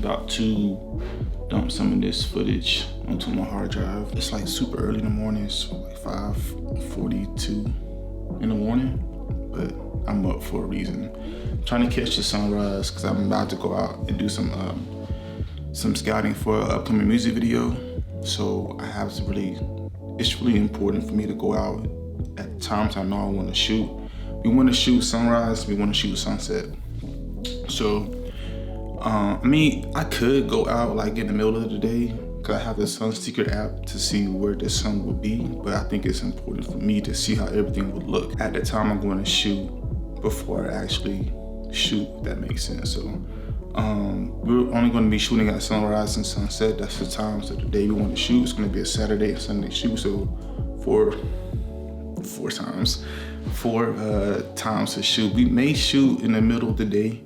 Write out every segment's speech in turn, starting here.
about to dump some of this footage onto my hard drive. It's like super early in the morning. It's like 5:42 in the morning, but I'm up for a reason. I'm trying to catch the sunrise because I'm about to go out and do some scouting for an upcoming music video. So I have to it's really important for me to go out at times I know I want to shoot. We want to shoot sunrise, we want to shoot sunset. So, I mean, I could go out like in the middle of the day because I have the Sun Secret app to see where the sun will be, but I think it's important for me to see how everything would look at the time I'm going to shoot before I actually shoot, if that makes sense. So, we're only going to be shooting at sunrise and sunset. That's the times of the day we want to shoot. It's going to be a Saturday and Sunday shoot, so four times to shoot. We may shoot in the middle of the day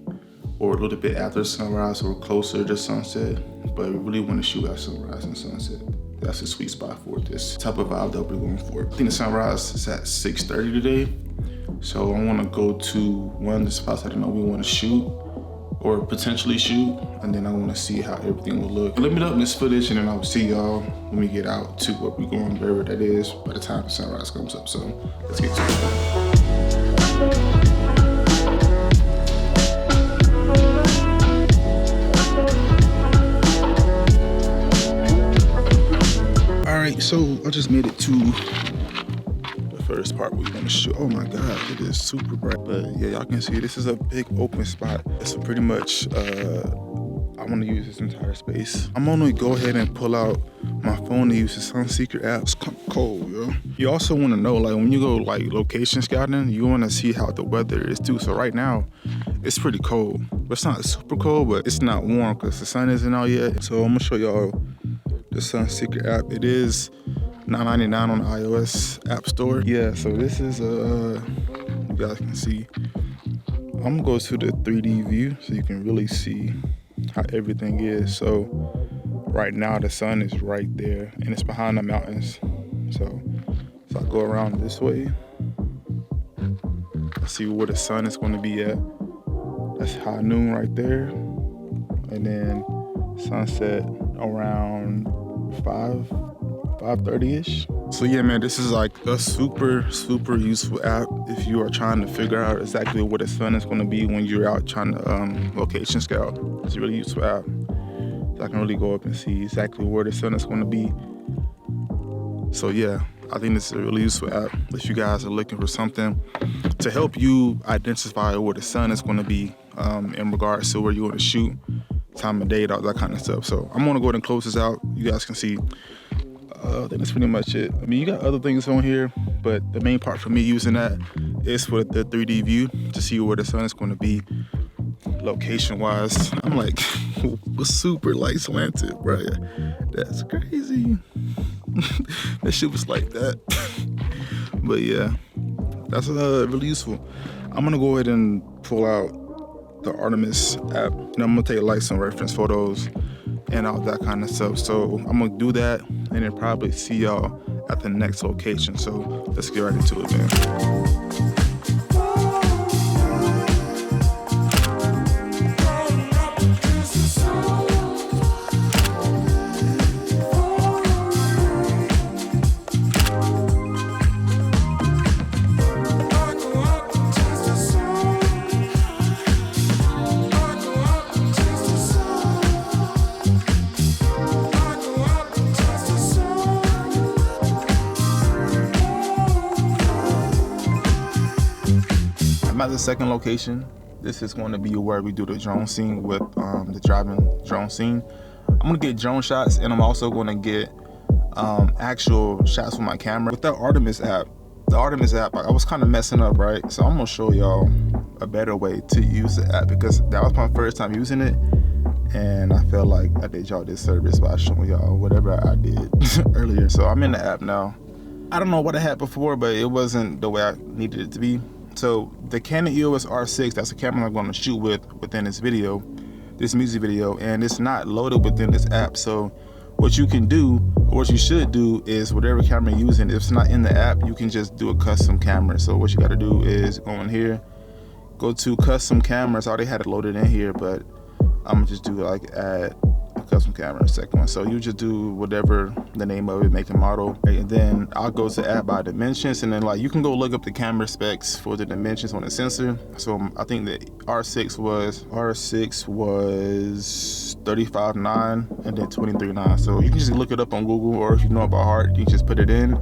or a little bit after sunrise or closer to sunset, but we really want to shoot at sunrise and sunset. That's the sweet spot for this type of vibe that we're going for. I think the sunrise is at 6:30 today, so I want to go to one of the spots that I know we want to shoot or potentially shoot, and then I want to see how everything will look. Let me up this footage, and then I'll see y'all when we get out to where we're going, wherever that is, by the time the sunrise comes up. So let's get to it. All right, so I just made it to the first part we're gonna shoot. Oh my God, it is super bright. But yeah, y'all can see this is a big open spot. It's pretty much, I wanna use this entire space. I'm gonna go ahead and pull out my phone to use the Sun Secret app. It's kind of cold, yo. You also wanna know, like when you go like location scouting, you wanna see how the weather is too. So right now, it's pretty cold. But it's not super cold, but it's not warm because the sun isn't out yet. So I'm gonna show y'all the Sun Secret app. It is $9.99 on the iOS App Store. Yeah, so this is, you guys can see. I'm gonna go to the 3D view so you can really see how everything is. So right now the sun is right there and it's behind the mountains. So I go around this way. I see where the sun is gonna be at. That's high noon right there. And then sunset around 5:30-ish. So yeah, man, this is like a super useful app if you are trying to figure out exactly where the sun is going to be when you're out trying to location scout. It's a really useful app. So I can really go up and see exactly where the sun is going to be. So yeah, I think this is a really useful app if you guys are looking for something to help you identify where the sun is going to be in regards to where you want to shoot, time of day, all that kind of stuff. So I'm gonna go ahead and close this out. You guys can see, I think that's pretty much it. I mean, you got other things on here, but the main part for me using that is for the 3D view to see where the sun is gonna be location wise. I'm like, super light slanted, bro. That's crazy. That shit was like that. But yeah, that's really useful. I'm gonna go ahead and pull out the Artemis app, and I'm gonna take like some reference photos and all that kind of stuff. So I'm gonna do that and then probably see y'all at the next location. So let's get right into it, man. I'm at the second location. This is going to be where we do the drone scene with the driving drone scene. I'm gonna get drone shots, and I'm also gonna get actual shots with my camera. With that Artemis app, I was kind of messing up, right? So I'm gonna show y'all a better way to use the app because that was my first time using it, and I felt like I did y'all this service by showing y'all whatever I did earlier. So I'm in the app now. I don't know what I had before, but it wasn't the way I needed it to be. So the Canon EOS R6, that's the camera I'm going to shoot within this video, this music video, and it's not loaded within this app. So what you can do, or what you should do, is whatever camera you're using, if it's not in the app, you can just do a custom camera. So what you got to do is go in here, go to custom cameras. I already had it loaded in here, but I'm gonna just do like add a custom camera, second one. So you just do whatever the name of it, make and model, right? And then I'll go to add by dimensions, and then like you can go look up the camera specs for the dimensions on the sensor. So I think the R6 was 35.9 and then 23.9. So you can just look it up on Google, or if you know it by heart, you just put it in,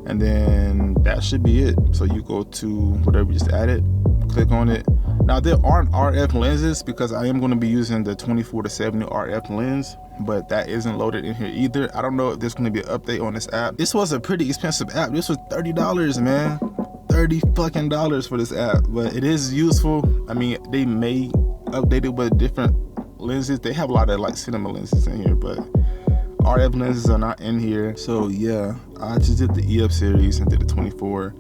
and then that should be it. So you go to whatever you just added, click on it. Now there aren't RF lenses because I am going to be using the 24-70 RF lens, but that isn't loaded in here either. I don't know if there's going to be an update on this app. This was a pretty expensive app. This was $30, man. $30 fucking dollars for this app, but it is useful. I mean, they may update it with different lenses. They have a lot of like cinema lenses in here, but RF lenses are not in here. So yeah, I just did the EF series and did the 24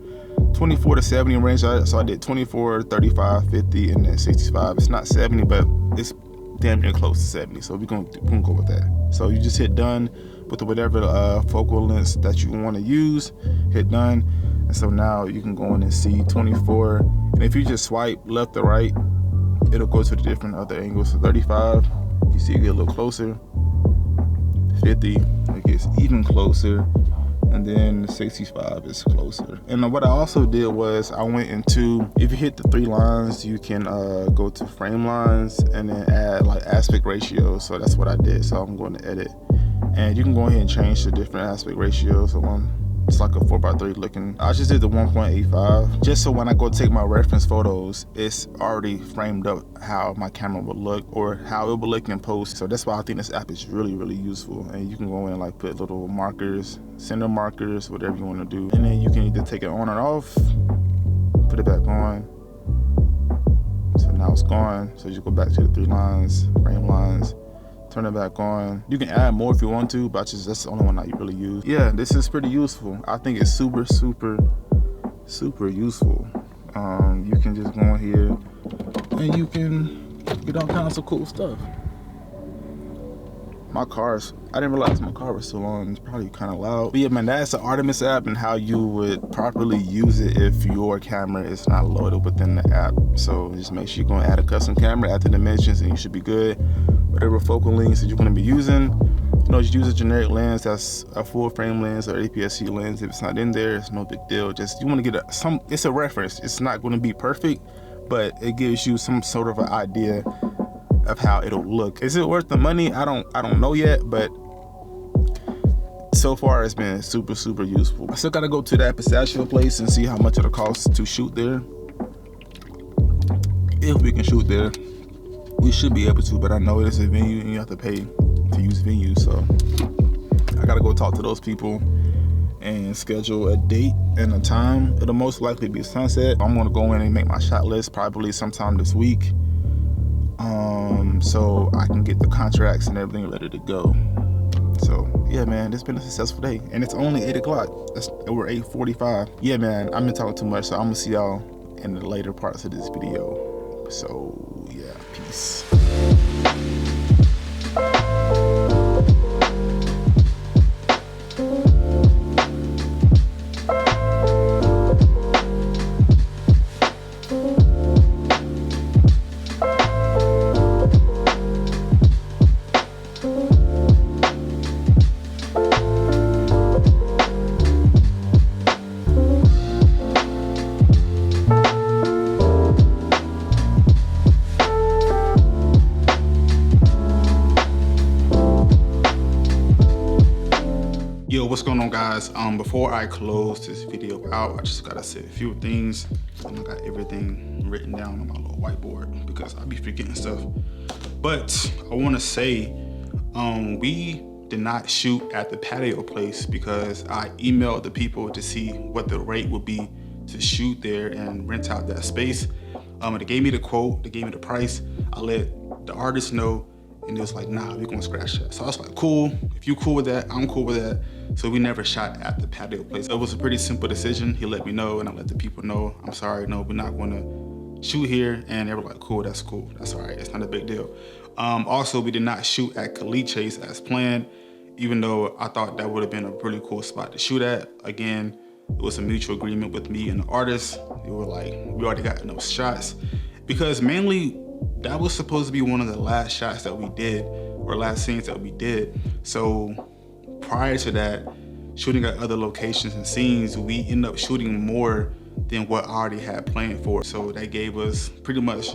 to 70 range. So I did 24, 35, 50, and then 65. It's not 70, but it's damn near close to 70. So we're gonna go with that. So you just hit done with whatever focal length that you want to use. Hit done, and so now you can go in and see 24. And if you just swipe left to right, it'll go to the different other angles. So 35, you see it get a little closer. 50, it gets even closer. And then 65 is closer. And what I also did was I went into, if you hit the 3 lines, you can go to frame lines and then add like aspect ratio. So that's what I did. So I'm going to edit, and you can go ahead and change the different aspect ratios. So it's like a 4:3 looking. I just did the 1.85 just so when I go take my reference photos, it's already framed up how my camera would look or how it would look in post. So that's why I think this app is really, really useful. And you can go in and like put little markers, center markers, whatever you want to do. And then you can either take it on or off, put it back on. So now it's gone. So you go back to the 3 lines, frame lines, turn it back on. You can add more if you want to, but that's the only one I really use. Yeah, this is pretty useful. I think it's super, super, super useful. You can just go in here and you can get all kinds of cool stuff. I didn't realize my car was still on. It's probably kind of loud. But yeah, man, that's the Artemis app and how you would properly use it if your camera is not loaded within the app. So just make sure you're going to add a custom camera, add the dimensions, and you should be good. Whatever focal lengths that you're going to be using, just use a generic lens that's a full frame lens or APS-C lens. If it's not in there, it's no big deal. Just you want to get it's a reference. It's not going to be perfect, but it gives you some sort of an idea of how it'll look. Is it worth the money? I don't know yet, but so far it's been super, super useful. I still gotta go to that pistachio place and see how much it'll cost to shoot there. If we can shoot there, we should be able to, but I know it is a venue and you have to pay to use venues, so I gotta go talk to those people and schedule a date and a time. It'll most likely be sunset. I'm gonna go in and make my shot list probably sometime this week, so I can get the contracts and everything ready to go. So yeah, man, it's been a successful day, and it's only 8 o'clock. We're 8:45. Yeah, man, I've been talking too much, so I'm gonna see y'all in the later parts of this video. So yeah, peace. Yo, what's going on, guys? Before I close this video out, I just gotta say a few things. I got everything written down on my little whiteboard because I be forgetting stuff. But I want to say, we did not shoot at the patio place because I emailed the people to see what the rate would be to shoot there and rent out that space. They gave me the quote, they gave me the price. I let the artist know, and it was like, nah, we're gonna scratch that. So I was like, cool, if you cool with that, I'm cool with that. So we never shot at the patio place. It was a pretty simple decision. He let me know and I let the people know, I'm sorry, no, we're not gonna shoot here. And they were like, cool, that's all right, it's not a big deal. Also, we did not shoot at Caliche's as planned, even though I thought that would have been a really cool spot to shoot at. Again, it was a mutual agreement with me and the artist. They were like, we already got enough shots. Because mainly that was supposed to be one of the last shots that we did, or last scenes that we did. So prior to that, shooting at other locations and scenes, we ended up shooting more than what I already had planned for. So that gave us pretty much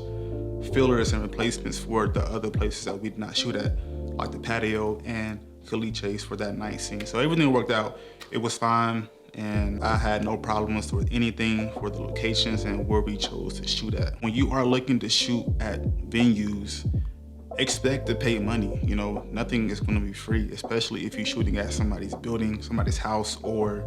fillers and replacements for the other places that we did not shoot at, like the patio and Caliches for that night scene. So everything worked out. It was fine, and I had no problems with anything for the locations and where we chose to shoot at. When you are looking to shoot at venues, expect to pay money. You know, nothing is going to be free, especially if you're shooting at somebody's building, somebody's house, or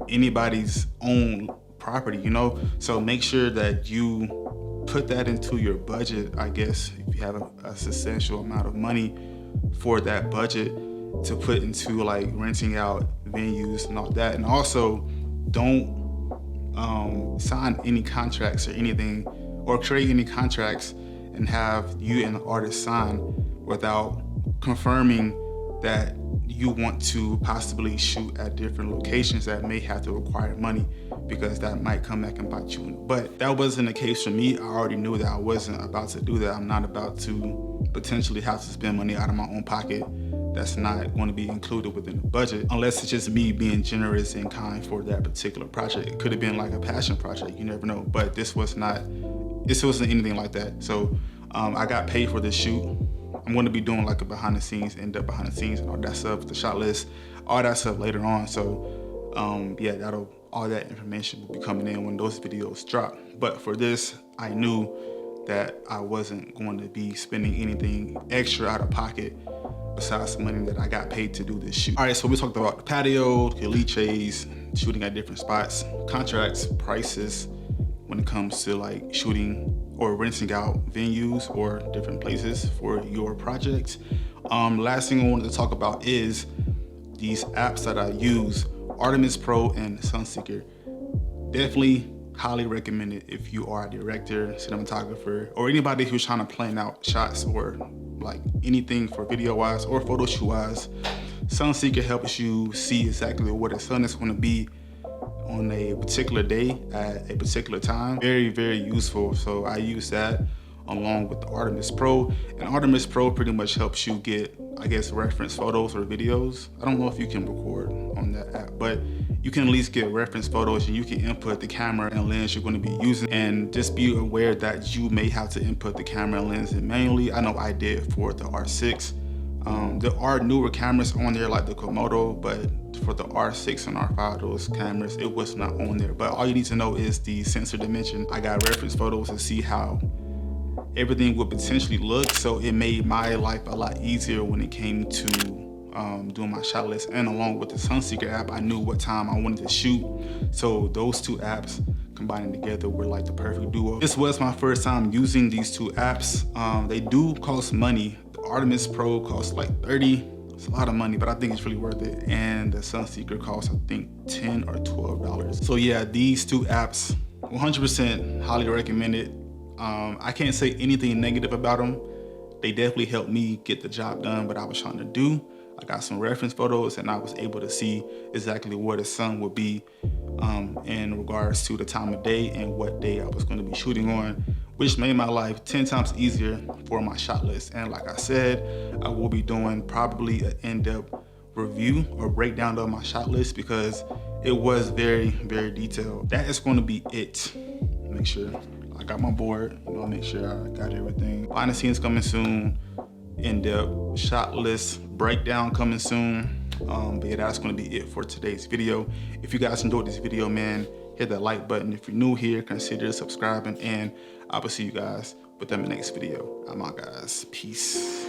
anybody's own property, you know? So make sure that you put that into your budget, I guess, if you have a substantial amount of money for that budget to put into like renting out venues and all that. And also, don't sign any contracts or anything, or create any contracts and have you and the artist sign without confirming that you want to possibly shoot at different locations that may have to require money, because that might come back and bite you in the butt. That wasn't the case for me. I already knew that I wasn't about to do that. I'm not about to potentially have to spend money out of my own pocket that's not going to be included within the budget, unless it's just me being generous and kind for that particular project. It could have been like a passion project, you never know, but this wasn't anything like that. So I got paid for this shoot. I'm going to be doing like a behind the scenes and all that stuff, the shot list, all that stuff later on. So yeah, all that information will be coming in when those videos drop. But for this, I knew that I wasn't going to be spending anything extra out of pocket besides the money that I got paid to do this shoot. All right, so we talked about the patio, Caliches, shooting at different spots, contracts, prices when it comes to like shooting or renting out venues or different places for your projects. Last thing I wanted to talk about is these apps that I use, Artemis Pro and Sunseeker. Definitely highly recommend it if you are a director, cinematographer, or anybody who's trying to plan out shots or like anything for video wise or photo shoot wise. Sunseeker helps you see exactly where the sun is going to be on a particular day at a particular time. Very, very useful. So I use that along with the Artemis Pro. And Artemis Pro pretty much helps you get, I guess, reference photos or videos. I don't know if you can record on that app, but you can at least get reference photos, and you can input the camera and lens you're going to be using. And just be aware that you may have to input the camera and lens manually. I know I did for the R6. There are newer cameras on there like the Komodo, but for the R6 and R5, those cameras, it was not on there. But all you need to know is the sensor dimension. I got reference photos to see how everything would potentially look, so it made my life a lot easier when it came to doing my shot list. And along with the Sunseeker app, I knew what time I wanted to shoot. So those two apps combining together were like the perfect duo. This was my first time using these two apps. They do cost money. The Artemis Pro costs like $30. It's a lot of money, but I think it's really worth it. And the Sunseeker costs, I think, $10 or $12. So yeah, these two apps, 100% highly recommended. I can't say anything negative about them. They definitely helped me get the job done what I was trying to do. I got some reference photos, and I was able to see exactly where the sun would be in regards to the time of day and what day I was going to be shooting on, which made my life 10 times easier for my shot list. And like I said, I will be doing probably an in-depth review or breakdown of my shot list because it was very, very detailed. That is going to be it. Make sure I got my board, make sure I got everything. Behind the scenes coming soon, in-depth shot list breakdown coming soon. But yeah, that's gonna be it for today's video. If you guys enjoyed this video, man, hit that like button. If you're new here, consider subscribing, and I will see you guys with the next video. I'm out, guys. Peace.